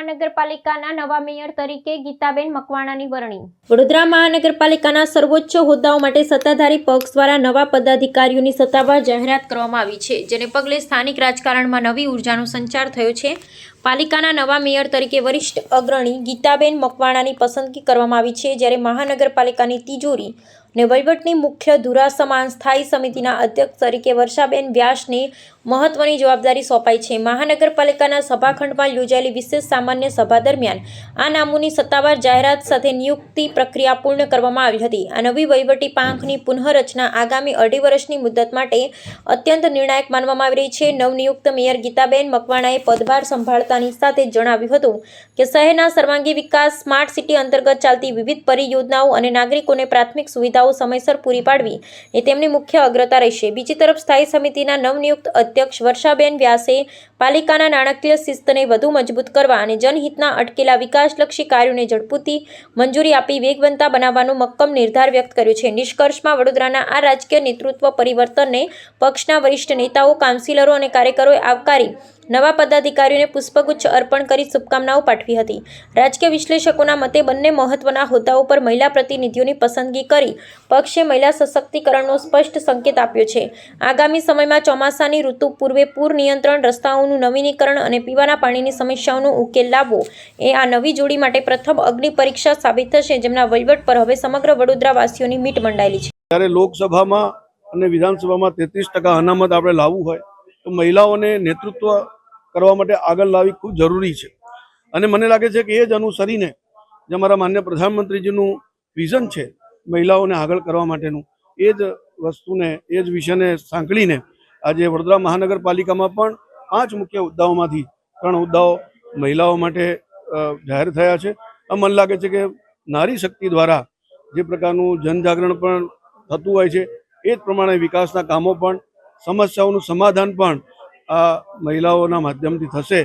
મહાનગરપાલિકાના નવા મેયર તરીકે ગીતાબેન મકવાણાની વરણી। વડોદરા મહાનગરપાલિકાના સર્વોચ્ચ હોદ્દાઓ માટે સત્તાધારી પક્ષ દ્વારા નવા પદાધિકારીઓની સત્તાવાર જાહેરાત કરવામાં આવી છે, જેને પગલે સ્થાનિક રાજકારણમાં નવી ઉર્જાનો સંચાર થયો છે। પાલિકાના નવા મેયર તરીકે વરિષ્ઠ અગ્રણી ગીતાબેન મકવાણાની પસંદગી કરવામાં આવી છે, જ્યારે મહાનગરપાલિકાની તિજોરી ને વહીવટની મુખ્ય ધુરા સમાન સ્થાયી સમિતિના અધ્યક્ષ તરીકે વર્ષાબેન વ્યાસને મહત્વની જવાબદારી સોંપાઈ છે। મહાનગરપાલિકાના સભાખંડમાં યોજાયેલી વિશેષ સામાન્ય સભા દરમિયાન આ નામોની સત્તાવાર જાહેરાત સાથે નિયુક્તિ પ્રક્રિયા પૂર્ણ કરવામાં આવી હતી। આ નવી વહીવટી પાંખની પુનઃરચના આગામી અઢી વર્ષની મુદ્દત માટે અત્યંત નિર્ણાયક માનવામાં આવી રહી છે। નવનિયુક્ત મેયર ગીતાબેન મકવાણાએ પદભાર સંભાળતાની સાથે જણાવ્યું હતું કે શહેરના સર્વાંગી વિકાસ, સ્માર્ટ સિટી અંતર્ગત ચાલતી વિવિધ પરિયોજનાઓ અને નાગરિકોને પ્રાથમિક સુવિધાઓ સમયસર પૂરી પાડવી એ તેમની મુખ્ય અગ્રતા રહેશે। બીજી તરફ સ્થાયી સમિતિના નવનિયુક્ત અધ્યક્ષ વર્ષાબેન વ્યાસે પાલિકાના નાણાકીય શિસ્તને વધુ મજબૂત કરવા અને જનહિતના અટકેલા વિકાસલક્ષી કાર્યોને ઝડપથી મંજૂરી આપી વેગવંતા બનાવવાનો મક્કમ નિર્ધાર વ્યક્ત કર્યો છે। નિષ્કર્ષમાં વડોદરાના આ રાજકીય નેતૃત્વ પરિવર્તનને પક્ષના વરિષ્ઠ નેતાઓ, કાઉન્સિલરો અને કાર્યકરોએ આવકારી નવા પદાધિકારીઓને પુષ્પગુચ્છ અર્પણ કરી શુભકામનાઓ પાઠવી હતી। રાજકીય વિશ્લેષકોના મતે બંને મહત્વના હોદ્દાઓ પર મહિલા પ્રતિનિધિઓની પસંદગી કરી પક્ષે મહિલા સશક્તિકરણનો સ્પષ્ટ સંકેત આપ્યો છે। આગામી સમયમાં ચોમાસાની ઋતુ પૂર્વે પૂર નિયંત્રણ, રસ્તાઓનું નવીનીકરણ અને પીવાના પાણીની સમસ્યાઓનો ઉકેલ લાવવો એ આ નવી જોડી માટે પ્રથમ અગ્નિ પરીક્ષા સાબિત થશે, જેમના વહીવટ પર હવે સમગ્ર વડોદરાવાસીઓની મીટ મંડાયેલી છે। ત્યારે લોકસભામાં અને વિધાનસભામાં 33% અનામત આપણે લાવવું હોય તો મહિલાઓને નેતૃત્વ કરવા માટે આગળ લાવવી ખૂબ જરૂરી છે અને મને લાગે છે કે એ જ અનુસરીને જે અમારા માન્ય પ્રધાનમંત્રીજીનું વિઝન છે મહિલાઓને આગળ કરવા માટેનું, એ જ વસ્તુને, એ જ વિષયને સાંકળીને આજે વડોદરા મહાનગરપાલિકામાં પણ 5 મુખ્ય હોદ્દાઓમાંથી 3 હોદ્દાઓ મહિલાઓ માટે જાહેર થયા છે। મને લાગે છે કે નારી શક્તિ દ્વારા જે પ્રકારનું જનજાગરણ પણ થતું હોય છે એ જ પ્રમાણે વિકાસના કામો પણ, સમસ્યાઓનું સમાધાન પણ આ મહિલાઓના માધ્યમથી થશે।